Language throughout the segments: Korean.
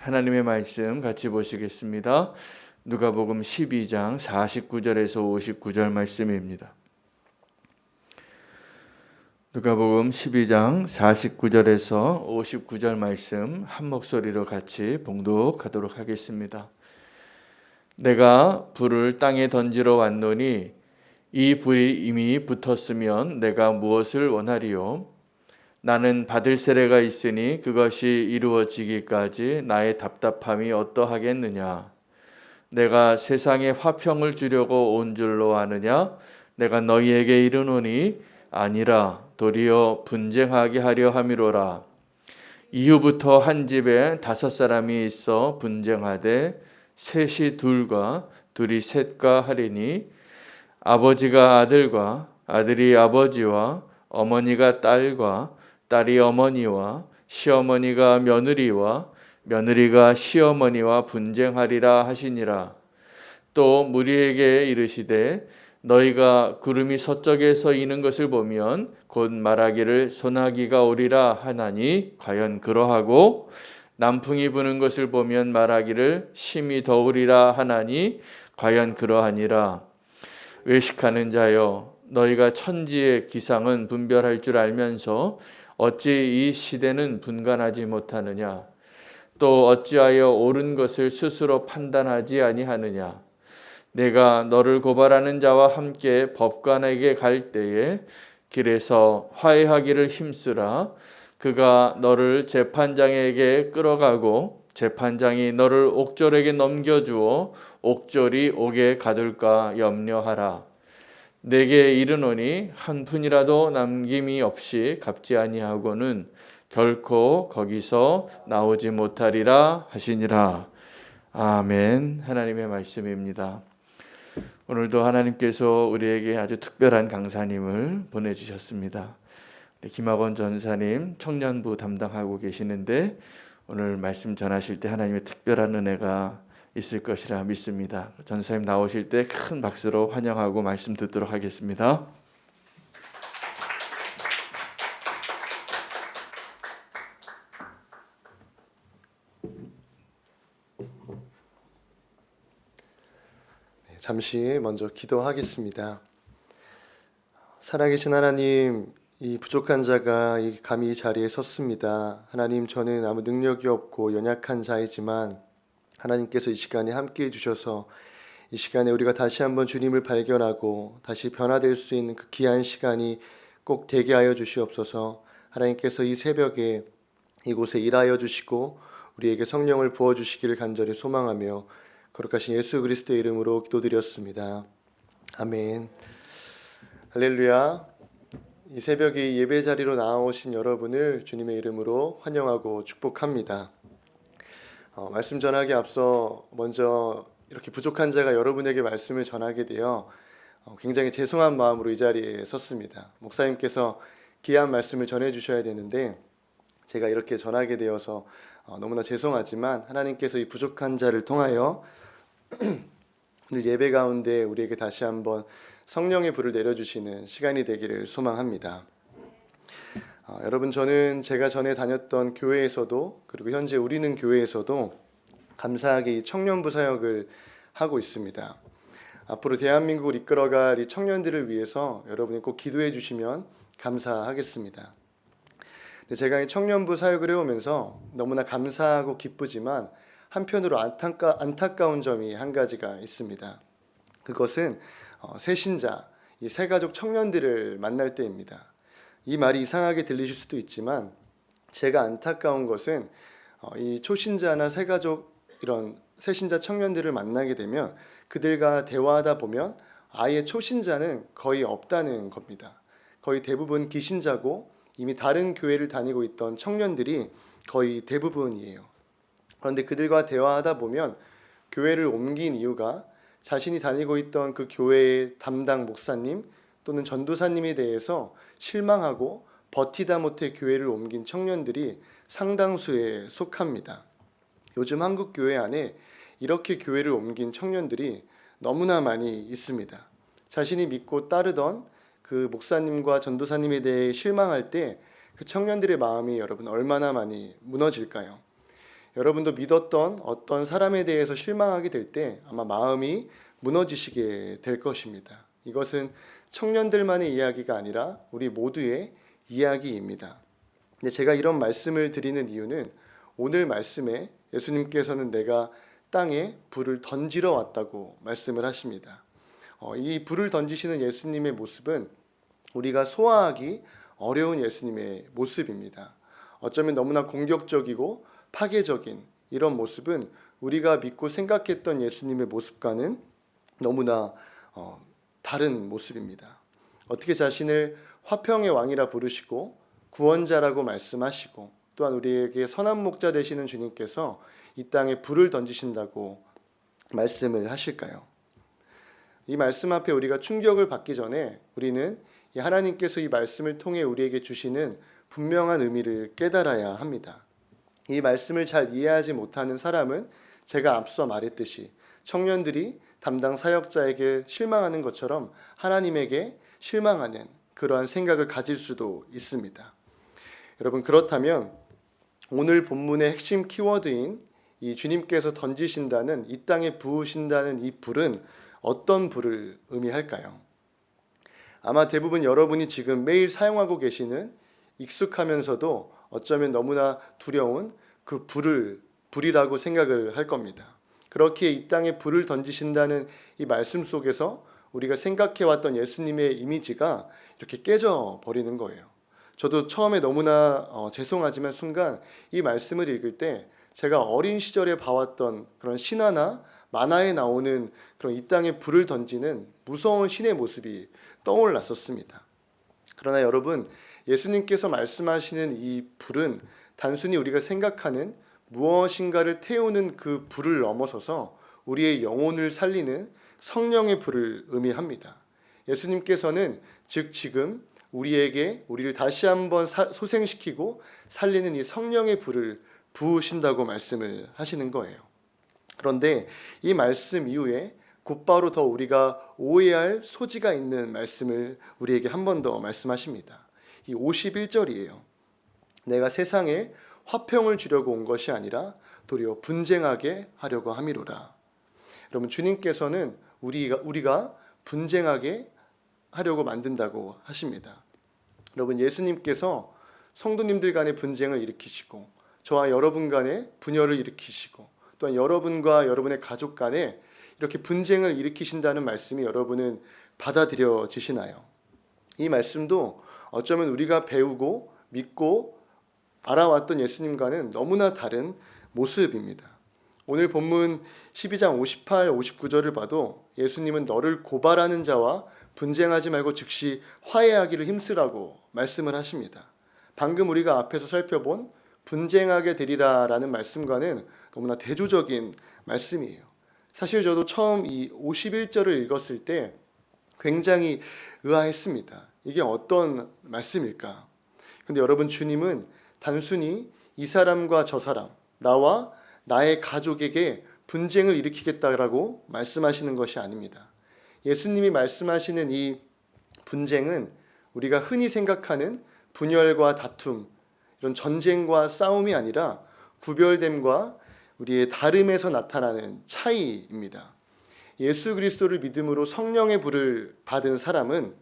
하나님의 말씀 같이 보시겠습니다. 누가복음 12장 49절에서 59절 말씀입니다. 누가복음 12장 49절에서 59절 말씀 한 목소리로 같이 봉독하도록 하겠습니다. 내가 불을 땅에 던지러 왔노니 이 불이 이미 붙었으면 내가 무엇을 원하리요? 나는 받을 세례가 있으니 그것이 이루어지기까지 나의 답답함이 어떠하겠느냐? 내가 세상에 화평을 주려고 온 줄로 아느냐? 내가 너희에게 이르노니 아니라 도리어 분쟁하게 하려 함이로라. 이후부터 한 집에 5사람이 있어 분쟁하되 셋이 둘과 둘이 셋과 하리니 아버지가 아들과 아들이 아버지와 어머니가 딸과 딸이 어머니와 시어머니가 며느리와 며느리가 시어머니와 분쟁하리라 하시니라. 또 무리에게 이르시되 너희가 구름이 서쪽에서 이는 것을 보면 곧 말하기를 소나기가 오리라 하나니 과연 그러하고 남풍이 부는 것을 보면 말하기를 심히 더우리라 하나니 과연 그러하니라. 외식하는 자여 너희가 천지의 기상은 분별할 줄 알면서 어찌 이 시대는 분간하지 못하느냐? 또 어찌하여 옳은 것을 스스로 판단하지 아니하느냐? 내가 너를 고발하는 자와 함께 법관에게 갈 때에 길에서 화해하기를 힘쓰라. 그가 너를 재판장에게 끌어가고 재판장이 너를 옥졸에게 넘겨주어 옥졸이 옥에 가둘까 염려하라. 내게 이르노니 한 푼이라도 남김이 없이 갚지 아니하고는 결코 거기서 나오지 못하리라 하시니라. 아멘. 하나님의 말씀입니다. 오늘도 하나님께서 우리에게 아주 특별한 강사님을 보내주셨습니다. 김학원 전사님 청년부 담당하고 계시는데 오늘 말씀 전하실 때 하나님의 특별한 은혜가 있을 것이라 믿습니다. 전사님 나오실 때 큰 박수로 환영하고 말씀 듣도록 하겠습니다. 잠시 먼저 기도하겠습니다. 살아계신 하나님, 이 부족한 자가 감히 이 자리에 섰습니다. 하나님, 저는 아무 능력이 없고 연약한 자이지만 하나님께서 이 시간에 함께해 주셔서 이 시간에 우리가 다시 한번 주님을 발견하고 다시 변화될 수 있는 그 귀한 시간이 꼭 되게 하여 주시옵소서. 하나님께서 이 새벽에 이곳에 일하여 주시고 우리에게 성령을 부어주시기를 간절히 소망하며 거룩하신 예수 그리스도의 이름으로 기도드렸습니다. 아멘. 할렐루야. 이 새벽에 예배 자리로 나오신 여러분을 주님의 이름으로 환영하고 축복합니다. 말씀 전하기 앞서 먼저 이렇게 부족한 자가 여러분에게 말씀을 전하게 되어 굉장히 죄송한 마음으로 이 자리에 섰습니다. 목사님께서 귀한 말씀을 전해주셔야 되는데 제가 이렇게 전하게 되어서 너무나 죄송하지만 하나님께서 이 부족한 자를 통하여 오늘 예배 가운데 우리에게 다시 한번 성령의 불을 내려주시는 시간이 되기를 소망합니다. 여러분, 저는 제가 전에 다녔던 교회에서도 그리고 현재 우리는 교회에서도 감사하게 이 청년부 사역을 하고 있습니다. 앞으로 대한민국을 이끌어갈 이 청년들을 위해서 여러분이 꼭 기도해 주시면 감사하겠습니다. 제가 이 청년부 사역을 해오면서 너무나 감사하고 기쁘지만 한편으로 안타까운 점이 한 가지가 있습니다. 그것은 새신자, 이 새가족 청년들을 만날 때입니다. 이 말이 이상하게 들리실 수도 있지만 제가 안타까운 것은 이 초신자나 새가족 이런 새신자 청년들을 만나게 되면 그들과 대화하다 보면 아예 초신자는 거의 없다는 겁니다. 거의 대부분 기신자고 이미 다른 교회를 다니고 있던 청년들이 거의 대부분이에요. 그런데 그들과 대화하다 보면 교회를 옮긴 이유가 자신이 다니고 있던 그 교회의 담당 목사님 또는 전도사님에 대해서 실망하고 버티다 못해 교회를 옮긴 청년들이 상당수에 속합니다. 요즘 한국 교회 안에 이렇게 교회를 옮긴 청년들이 너무나 많이 있습니다. 자신이 믿고 따르던 그 목사님과 전도사님에 대해 실망할 때 그 청년들의 마음이 여러분 얼마나 많이 무너질까요? 여러분도 믿었던 어떤 사람에 대해서 실망하게 될 때 아마 마음이 무너지시게 될 것입니다. 이것은 청년들만의 이야기가 아니라 우리 모두의 이야기입니다. 근데 제가 이런 말씀을 드리는 이유는 오늘 말씀에 예수님께서는 내가 땅에 불을 던지러 왔다고 말씀을 하십니다. 이 불을 던지시는 예수님의 모습은 우리가 소화하기 어려운 예수님의 모습입니다. 어쩌면 너무나 공격적이고 파괴적인 이런 모습은 우리가 믿고 생각했던 예수님의 모습과는 너무나 다른 모습입니다. 어떻게 자신을 화평의 왕이라 부르시고 구원자라고 말씀하시고 또한 우리에게 선한 목자 되시는 주님께서 이 땅에 불을 던지신다고 말씀을 하실까요? 이 말씀 앞에 우리가 충격을 받기 전에 우리는 이 하나님께서 이 말씀을 통해 우리에게 주시는 분명한 의미를 깨달아야 합니다. 이 말씀을 잘 이해하지 못하는 사람은 제가 앞서 말했듯이 청년들이 담당 사역자에게 실망하는 것처럼 하나님에게 실망하는 그러한 생각을 가질 수도 있습니다. 여러분, 그렇다면 오늘 본문의 핵심 키워드인 이 주님께서 던지신다는, 이 땅에 부으신다는 이 불은 어떤 불을 의미할까요? 아마 대부분 여러분이 지금 매일 사용하고 계시는 익숙하면서도 어쩌면 너무나 두려운 그 불이라고 생각을 할 겁니다. 그렇기에 이 땅에 불을 던지신다는 이 말씀 속에서 우리가 생각해왔던 예수님의 이미지가 이렇게 깨져 버리는 거예요. 저도 처음에 너무나 죄송하지만 순간 이 말씀을 읽을 때 제가 어린 시절에 봐왔던 그런 신화나 만화에 나오는 그런 이 땅에 불을 던지는 무서운 신의 모습이 떠올랐었습니다. 그러나 여러분, 예수님께서 말씀하시는 이 불은 단순히 우리가 생각하는 무엇인가를 태우는 그 불을 넘어서서 우리의 영혼을 살리는 성령의 불을 의미합니다. 예수님께서는 즉 지금 우리를 다시 한번 소생시키고 살리는 이 성령의 불을 부으신다고 말씀을 하시는 거예요. 그런데 이 말씀 이후에 곧바로 더 우리가 오해할 소지가 있는 말씀을 우리에게 한 번 더 말씀하십니다. 이 51절이에요. 내가 세상에 화평을 주려고 온 것이 아니라 도리어 분쟁하게 하려고 함이로라. 여러분, 주님께서는 우리가 분쟁하게 하려고 만든다고 하십니다. 여러분, 예수님께서 성도님들 간의 분쟁을 일으키시고 저와 여러분 간의 분열을 일으키시고 또한 여러분과 여러분의 가족 간에 이렇게 분쟁을 일으키신다는 말씀이 여러분은 받아들여지시나요? 이 말씀도 어쩌면 우리가 배우고 믿고 알아왔던 예수님과는 너무나 다른 모습입니다. 오늘 본문 12장 58, 59절을 봐도 예수님은 너를 고발하는 자와 분쟁하지 말고 즉시 화해하기를 힘쓰라고 말씀을 하십니다. 방금 우리가 앞에서 살펴본 분쟁하게 되리라라는 말씀과는 너무나 대조적인 말씀이에요. 사실 저도 처음 이 51절을 읽었을 때 굉장히 의아했습니다. 이게 어떤 말씀일까? 근데 여러분, 주님은 단순히 이 사람과 저 사람, 나와 나의 가족에게 분쟁을 일으키겠다라고 말씀하시는 것이 아닙니다. 예수님이 말씀하시는 이 분쟁은 우리가 흔히 생각하는 분열과 다툼, 이런 전쟁과 싸움이 아니라 구별됨과 우리의 다름에서 나타나는 차이입니다. 예수 그리스도를 믿음으로 성령의 불을 받은 사람은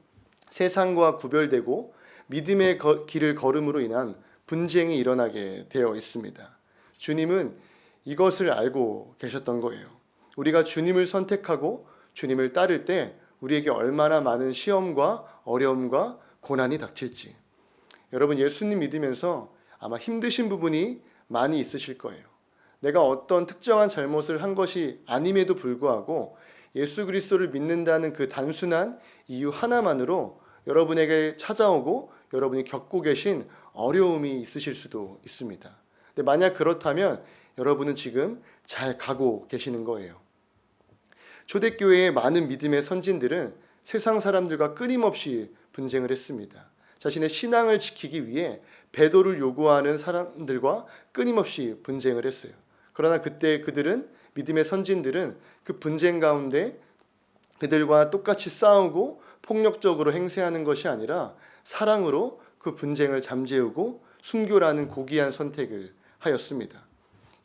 세상과 구별되고 믿음의 길을 걸음으로 인한 분쟁이 일어나게 되어 있습니다. 주님은 이것을 알고 계셨던 거예요. 우리가 주님을 선택하고 주님을 따를 때 우리에게 얼마나 많은 시험과 어려움과 고난이 닥칠지. 여러분, 예수님 믿으면서 아마 힘드신 부분이 많이 있으실 거예요. 내가 어떤 특정한 잘못을 한 것이 아님에도 불구하고 예수 그리스도를 믿는다는 그 단순한 이유 하나만으로 여러분에게 찾아오고 여러분이 겪고 계신 어려움이 있으실 수도 있습니다. 근데 만약 그렇다면 여러분은 지금 잘 가고 계시는 거예요. 초대교회의 많은 믿음의 선진들은 세상 사람들과 끊임없이 분쟁을 했습니다. 자신의 신앙을 지키기 위해 배도를 요구하는 사람들과 끊임없이 분쟁을 했어요. 그러나 그때 믿음의 선진들은 그 분쟁 가운데 그들과 똑같이 싸우고 폭력적으로 행세하는 것이 아니라 사랑으로 그 분쟁을 잠재우고 순교라는 고귀한 선택을 하였습니다.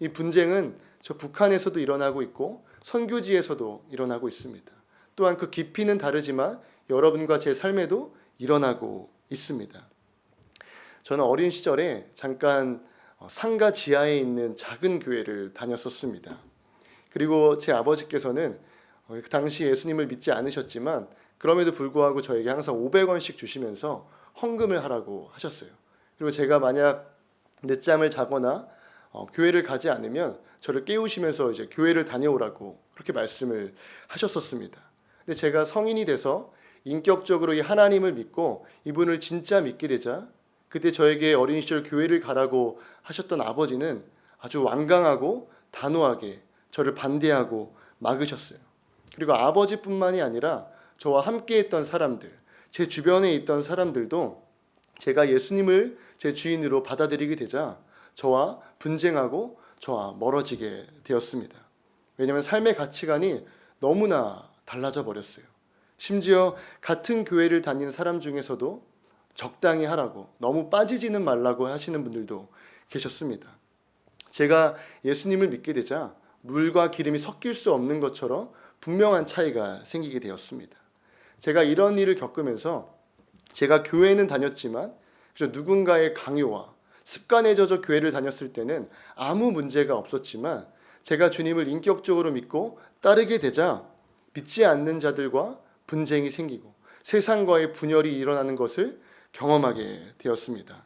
이 분쟁은 저 북한에서도 일어나고 있고 선교지에서도 일어나고 있습니다. 또한 그 깊이는 다르지만 여러분과 제 삶에도 일어나고 있습니다. 저는 어린 시절에 잠깐 상가 지하에 있는 작은 교회를 다녔었습니다. 그리고 제 아버지께서는 그 당시 예수님을 믿지 않으셨지만 그럼에도 불구하고 저에게 항상 500원씩 주시면서 헌금을 하라고 하셨어요. 그리고 제가 만약 늦잠을 자거나 교회를 가지 않으면 저를 깨우시면서 이제 교회를 다녀오라고 그렇게 말씀을 하셨었습니다. 근데 제가 성인이 돼서 인격적으로 이 하나님을 믿고 이분을 진짜 믿게 되자 그때 저에게 어린 시절 교회를 가라고 하셨던 아버지는 아주 완강하고 단호하게 저를 반대하고 막으셨어요. 그리고 아버지뿐만이 아니라 저와 함께했던 사람들, 제 주변에 있던 사람들도 제가 예수님을 제 주인으로 받아들이게 되자 저와 분쟁하고 저와 멀어지게 되었습니다. 왜냐하면 삶의 가치관이 너무나 달라져 버렸어요. 심지어 같은 교회를 다니는 사람 중에서도 적당히 하라고, 너무 빠지지는 말라고 하시는 분들도 계셨습니다. 제가 예수님을 믿게 되자 물과 기름이 섞일 수 없는 것처럼 분명한 차이가 생기게 되었습니다. 제가 이런 일을 겪으면서 제가 교회는 다녔지만 누군가의 강요와 습관에 젖어 교회를 다녔을 때는 아무 문제가 없었지만 제가 주님을 인격적으로 믿고 따르게 되자 믿지 않는 자들과 분쟁이 생기고 세상과의 분열이 일어나는 것을 경험하게 되었습니다.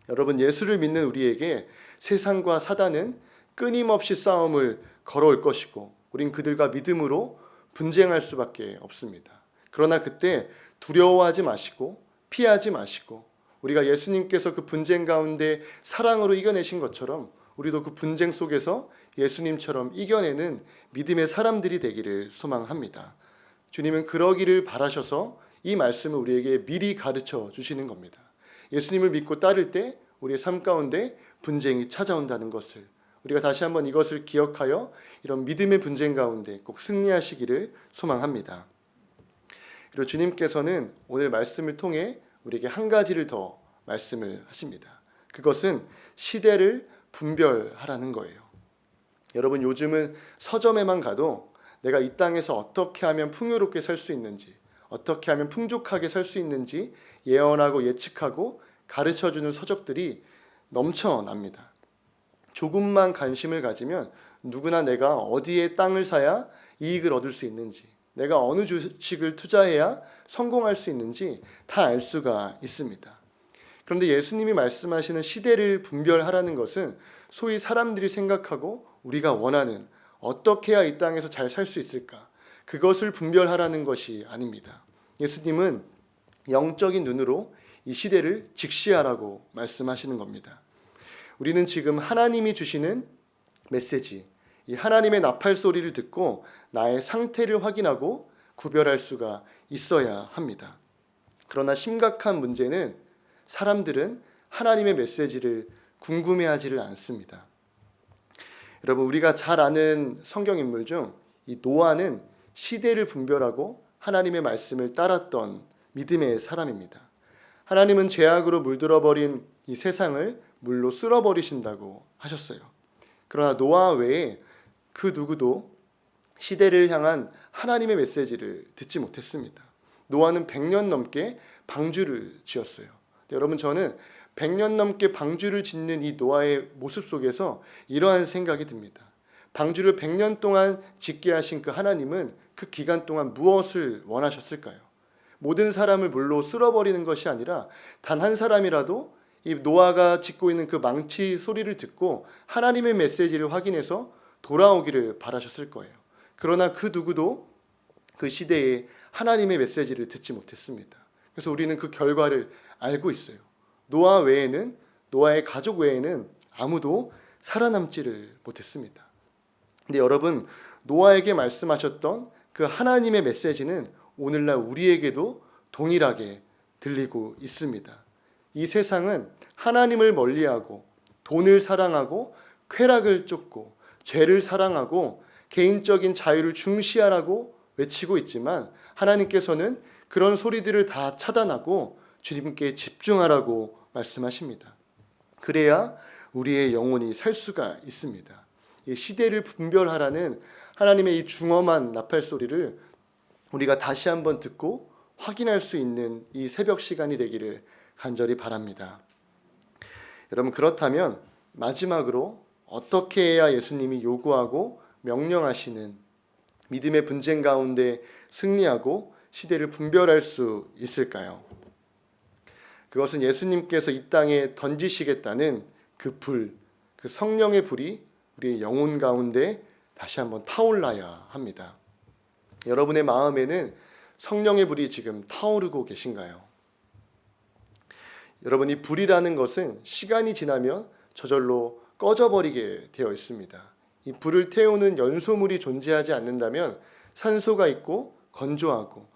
여러분, 예수를 믿는 우리에게 세상과 사단은 끊임없이 싸움을 걸어올 것이고 우린 그들과 믿음으로 분쟁할 수밖에 없습니다. 그러나 그때 두려워하지 마시고 피하지 마시고 우리가 예수님께서 그 분쟁 가운데 사랑으로 이겨내신 것처럼 우리도 그 분쟁 속에서 예수님처럼 이겨내는 믿음의 사람들이 되기를 소망합니다. 주님은 그러기를 바라셔서 이 말씀을 우리에게 미리 가르쳐 주시는 겁니다. 예수님을 믿고 따를 때 우리의 삶 가운데 분쟁이 찾아온다는 것을 우리가 다시 한번 이것을 기억하여 이런 믿음의 분쟁 가운데 꼭 승리하시기를 소망합니다. 그리고 주님께서는 오늘 말씀을 통해 우리에게 한 가지를 더 말씀을 하십니다. 그것은 시대를 분별하라는 거예요. 여러분, 요즘은 서점에만 가도 내가 이 땅에서 어떻게 하면 풍요롭게 살 수 있는지, 어떻게 하면 풍족하게 살 수 있는지 예언하고 예측하고 가르쳐주는 서적들이 넘쳐납니다. 조금만 관심을 가지면 누구나 내가 어디에 땅을 사야 이익을 얻을 수 있는지, 내가 어느 주식을 투자해야 성공할 수 있는지 다 알 수가 있습니다. 그런데 예수님이 말씀하시는 시대를 분별하라는 것은 소위 사람들이 생각하고 우리가 원하는 어떻게 해야 이 땅에서 잘 살 수 있을까, 그것을 분별하라는 것이 아닙니다. 예수님은 영적인 눈으로 이 시대를 직시하라고 말씀하시는 겁니다. 우리는 지금 하나님이 주시는 메시지, 이 하나님의 나팔 소리를 듣고 나의 상태를 확인하고 구별할 수가 있어야 합니다. 그러나 심각한 문제는 사람들은 하나님의 메시지를 궁금해하지를 않습니다. 여러분, 우리가 잘 아는 성경 인물 중 이 노아는 시대를 분별하고 하나님의 말씀을 따랐던 믿음의 사람입니다. 하나님은 죄악으로 물들어버린 이 세상을 물로 쓸어버리신다고 하셨어요. 그러나 노아 외에 그 누구도 시대를 향한 하나님의 메시지를 듣지 못했습니다. 노아는 100년 넘게 방주를 지었어요. 여러분, 저는 100년 넘게 방주를 짓는 이 노아의 모습 속에서 이러한 생각이 듭니다. 방주를 100년 동안 짓게 하신 그 하나님은 그 기간 동안 무엇을 원하셨을까요? 모든 사람을 물로 쓸어버리는 것이 아니라 단 한 사람이라도 이 노아가 짓고 있는 그 망치 소리를 듣고 하나님의 메시지를 확인해서 돌아오기를 바라셨을 거예요. 그러나 그 누구도 그 시대에 하나님의 메시지를 듣지 못했습니다. 그래서 우리는 그 결과를 알고 있어요. 노아 외에는, 노아의 가족 외에는 아무도 살아남지를 못했습니다. 근데 여러분, 노아에게 말씀하셨던 그 하나님의 메시지는 오늘날 우리에게도 동일하게 들리고 있습니다. 이 세상은 하나님을 멀리하고 돈을 사랑하고 쾌락을 쫓고 죄를 사랑하고 개인적인 자유를 중시하라고 외치고 있지만 하나님께서는 그런 소리들을 다 차단하고 주님께 집중하라고 말씀하십니다. 그래야 우리의 영혼이 살 수가 있습니다. 이 시대를 분별하라는 하나님의 이 중엄한 나팔 소리를 우리가 다시 한번 듣고 확인할 수 있는 이 새벽 시간이 되기를 간절히 바랍니다. 여러분, 그렇다면 마지막으로 어떻게 해야 예수님이 요구하고 명령하시는 믿음의 분쟁 가운데 승리하고 시대를 분별할 수 있을까요? 그것은 예수님께서 이 땅에 던지시겠다는 그 불, 그 성령의 불이 우리의 영혼 가운데 다시 한번 타올라야 합니다. 여러분의 마음에는 성령의 불이 지금 타오르고 계신가요? 여러분, 이 불이라는 것은 시간이 지나면 저절로 꺼져버리게 되어 있습니다. 이 불을 태우는 연소물이 존재하지 않는다면 산소가 있고 건조하고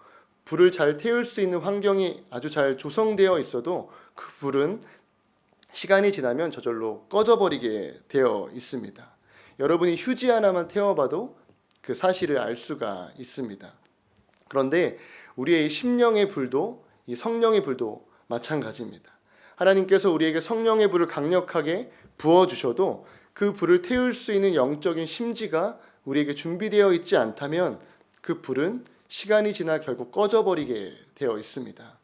불을 잘 태울 수 있는 환경이 아주 잘 조성되어 있어도 그 불은 시간이 지나면 저절로 꺼져버리게 되어 있습니다. 여러분이 휴지 하나만 태워봐도 그 사실을 알 수가 있습니다. 그런데 우리의 이 심령의 불도, 이 성령의 불도 마찬가지입니다. 하나님께서 우리에게 성령의 불을 강력하게 부어주셔도 그 불을 태울 수 있는 영적인 심지가 우리에게 준비되어 있지 않다면 그 불은 시간이 지나 결국 꺼져버리게 되어 있습니다.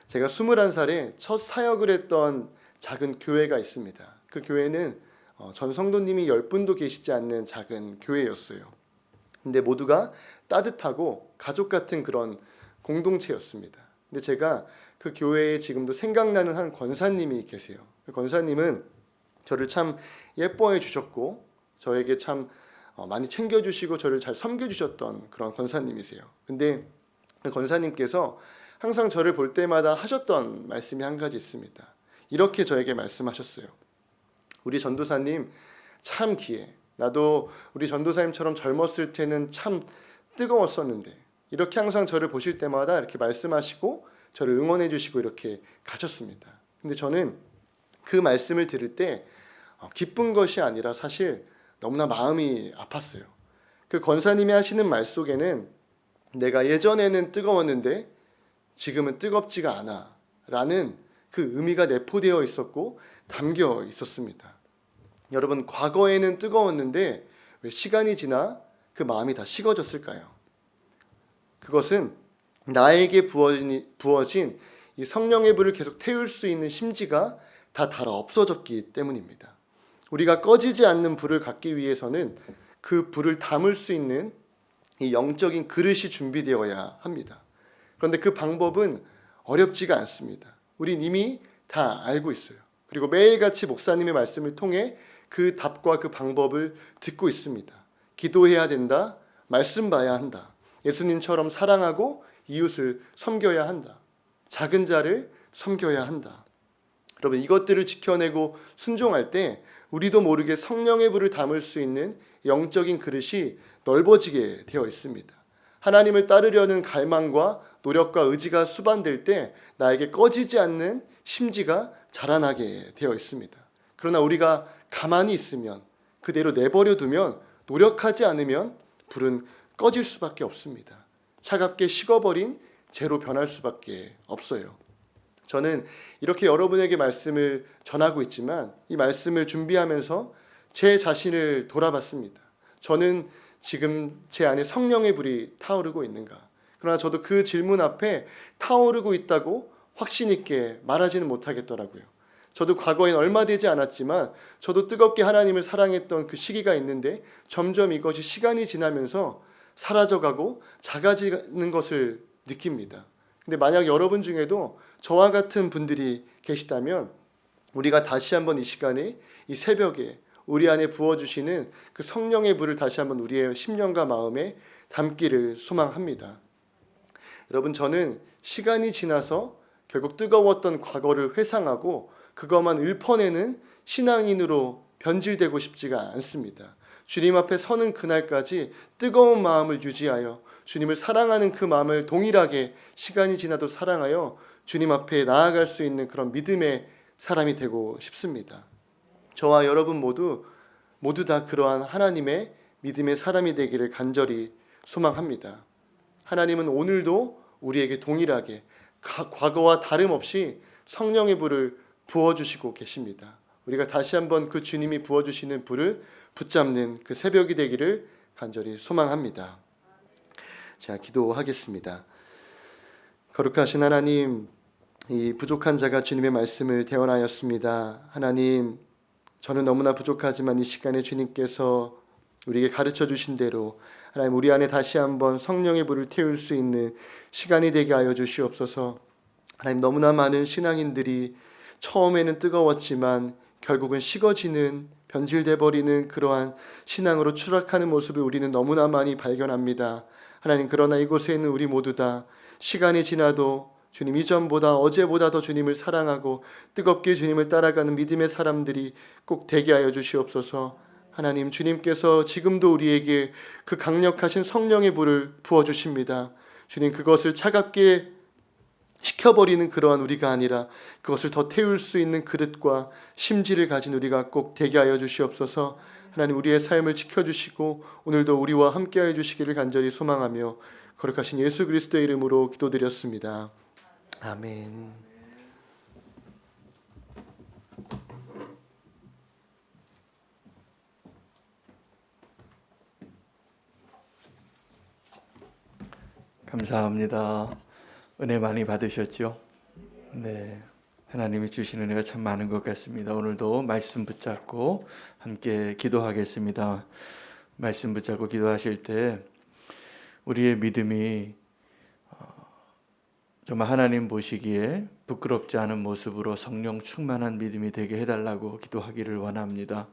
제가 21살에 첫 사역을 했던 작은 교회가 있습니다. 그 교회는 전 성도님이 10분도 계시지 않는 작은 교회였어요. 근데 모두가 따뜻하고 가족 같은 그런 공동체였습니다. 근데 제가 그 교회에 지금도 생각나는 한 권사님이 계세요. 그 권사님은 저를 참 예뻐해 주셨고 저에게 참 많이 챙겨주시고 저를 잘 섬겨주셨던 그런 권사님이세요. 근데 그 권사님께서 항상 저를 볼 때마다 하셨던 말씀이 한 가지 있습니다. 이렇게 저에게 말씀하셨어요. 우리 전도사님 참 귀해. 나도 우리 전도사님처럼 젊었을 때는 참 뜨거웠었는데, 이렇게 항상 저를 보실 때마다 이렇게 말씀하시고 저를 응원해 주시고 이렇게 가셨습니다. 근데 저는 그 말씀을 들을 때 기쁜 것이 아니라 사실 너무나 마음이 아팠어요. 그 권사님이 하시는 말 속에는 내가 예전에는 뜨거웠는데 지금은 뜨겁지가 않아 라는 그 의미가 내포되어 있었고 담겨 있었습니다. 여러분, 과거에는 뜨거웠는데 왜 시간이 지나 그 마음이 다 식어졌을까요? 그것은 나에게 부어진 이 성령의 불을 계속 태울 수 있는 심지가 다 달아 없어졌기 때문입니다. 우리가 꺼지지 않는 불을 갖기 위해서는 그 불을 담을 수 있는 이 영적인 그릇이 준비되어야 합니다. 그런데 그 방법은 어렵지가 않습니다. 우린 이미 다 알고 있어요. 그리고 매일같이 목사님의 말씀을 통해 그 답과 그 방법을 듣고 있습니다. 기도해야 된다. 말씀 봐야 한다. 예수님처럼 사랑하고 이웃을 섬겨야 한다. 작은 자를 섬겨야 한다. 여러분, 이것들을 지켜내고 순종할 때 우리도 모르게 성령의 불을 담을 수 있는 영적인 그릇이 넓어지게 되어 있습니다. 하나님을 따르려는 갈망과 노력과 의지가 수반될 때 나에게 꺼지지 않는 심지가 자라나게 되어 있습니다. 그러나 우리가 가만히 있으면, 그대로 내버려 두면, 노력하지 않으면 불은 꺼질 수밖에 없습니다. 차갑게 식어버린 재로 변할 수밖에 없어요. 저는 이렇게 여러분에게 말씀을 전하고 있지만 이 말씀을 준비하면서 제 자신을 돌아봤습니다. 저는 지금 제 안에 성령의 불이 타오르고 있는가? 그러나 저도 그 질문 앞에 타오르고 있다고 확신 있게 말하지는 못하겠더라고요. 저도 과거엔 얼마 되지 않았지만 저도 뜨겁게 하나님을 사랑했던 그 시기가 있는데 점점 이것이 시간이 지나면서 사라져가고 작아지는 것을 느낍니다. 근데 만약 여러분 중에도 저와 같은 분들이 계시다면 우리가 다시 한번 이 시간에, 이 새벽에 우리 안에 부어주시는 그 성령의 불을 다시 한번 우리의 심령과 마음에 담기를 소망합니다. 여러분, 저는 시간이 지나서 결국 뜨거웠던 과거를 회상하고 그것만 읊어내는 신앙인으로 변질되고 싶지가 않습니다. 주님 앞에 서는 그날까지 뜨거운 마음을 유지하여 주님을 사랑하는 그 마음을 동일하게 시간이 지나도 사랑하여 주님 앞에 나아갈 수 있는 그런 믿음의 사람이 되고 싶습니다. 저와 여러분 모두 다 그러한 하나님의 믿음의 사람이 되기를 간절히 소망합니다. 하나님은 오늘도 우리에게 동일하게 과거와 다름없이 성령의 불을 부어주시고 계십니다. 우리가 다시 한번 그 주님이 부어주시는 불을 붙잡는 그 새벽이 되기를 간절히 소망합니다. 자, 기도하겠습니다. 거룩하신 하나님, 이 부족한 자가 주님의 말씀을 대언하였습니다. 하나님, 저는 너무나 부족하지만 이 시간에 주님께서 우리에게 가르쳐 주신 대로 하나님 우리 안에 다시 한번 성령의 불을 태울 수 있는 시간이 되게 하여 주시옵소서. 하나님, 너무나 많은 신앙인들이 처음에는 뜨거웠지만 결국은 식어지는, 변질돼 버리는 그러한 신앙으로 추락하는 모습을 우리는 너무나 많이 발견합니다. 하나님, 그러나 이곳에 있는 우리 모두 다 시간이 지나도 주님 이전보다 어제보다 더 주님을 사랑하고 뜨겁게 주님을 따라가는 믿음의 사람들이 꼭 되게 하여 주시옵소서. 하나님, 주님께서 지금도 우리에게 그 강력하신 성령의 불을 부어주십니다. 주님, 그것을 차갑게 식혀버리는 그러한 우리가 아니라 그것을 더 태울 수 있는 그릇과 심지를 가진 우리가 꼭 되게 하여 주시옵소서. 하나님, 우리의 삶을 지켜주시고 오늘도 우리와 함께하여 주시기를 간절히 소망하며 거룩하신 예수 그리스도의 이름으로 기도드렸습니다. 아멘. 감사합니다. 은혜 많이 받으셨죠? 네. 하나님이 주신 은혜가 참 많은 것 같습니다. 오늘도 말씀 붙잡고 함께 기도하겠습니다. 말씀 붙잡고 기도하실 때 우리의 믿음이 정말 하나님 보시기에 부끄럽지 않은 모습으로 성령 충만한 믿음이 되게 해달라고 기도하기를 원합니다.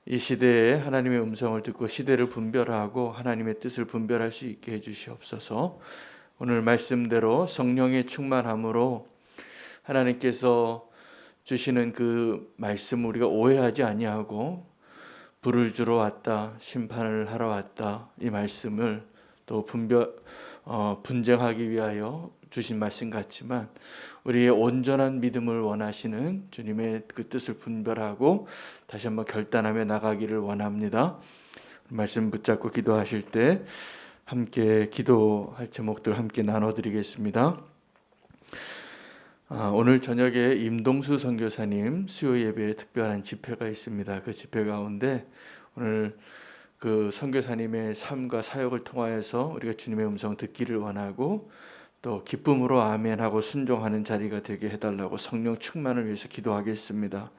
이 시대에 하나님의 음성을 듣고 시대를 분별하고 하나님의 뜻을 분별할 수 있게 해주시옵소서. 오늘 말씀대로 성령의 충만함으로 하나님께서 주시는 그 말씀 우리가 오해하지 아니하고 불을 주러 왔다, 심판을 하러 왔다, 이 말씀을 또 분쟁하기 위하여 주신 말씀 같지만 우리의 온전한 믿음을 원하시는 주님의 그 뜻을 분별하고 다시 한번 결단하며 나가기를 원합니다. 말씀 붙잡고 기도하실 때 함께 기도할 제목들 함께 나눠드리겠습니다. 오늘 저녁에 임동수 선교사님 수요 예배에 특별한 집회가 있습니다. 그 집회 가운데 오늘 그 선교사님의 삶과 사역을 통하여서 우리가 주님의 음성 듣기를 원하고 또 기쁨으로 아멘하고 순종하는 자리가 되게 해달라고 성령 충만을 위해서 기도하겠습니다.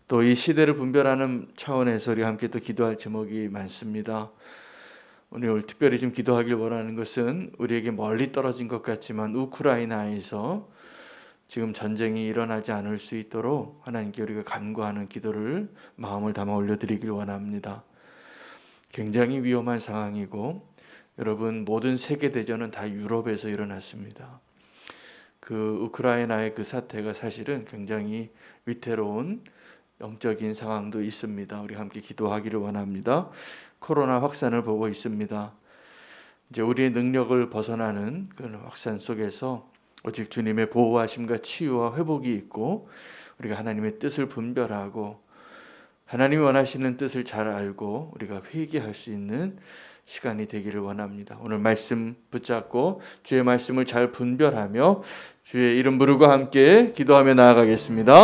또 이 시대를 분별하는 차원에서 우리 함께 또 기도할 제목이 많습니다. 오늘 특별히 좀 기도하길 원하는 것은 우리에게 멀리 떨어진 것 같지만 우크라이나에서 지금 전쟁이 일어나지 않을 수 있도록 하나님께 우리가 간구하는 기도를 마음을 담아 올려드리길 원합니다. 굉장히 위험한 상황이고 여러분, 모든 세계대전은 다 유럽에서 일어났습니다. 그 우크라이나의 그 사태가 사실은 굉장히 위태로운 영적인 상황도 있습니다. 우리 함께 기도하기를 원합니다. 코로나 확산을 보고 있습니다. 이제 우리의 능력을 벗어나는 그런 확산 속에서 오직 주님의 보호하심과 치유와 회복이 있고 우리가 하나님의 뜻을 분별하고 하나님이 원하시는 뜻을 잘 알고 우리가 회개할 수 있는 시간이 되기를 원합니다. 오늘 말씀 붙잡고 주의 말씀을 잘 분별하며 주의 이름 부르고 함께 기도하며 나아가겠습니다.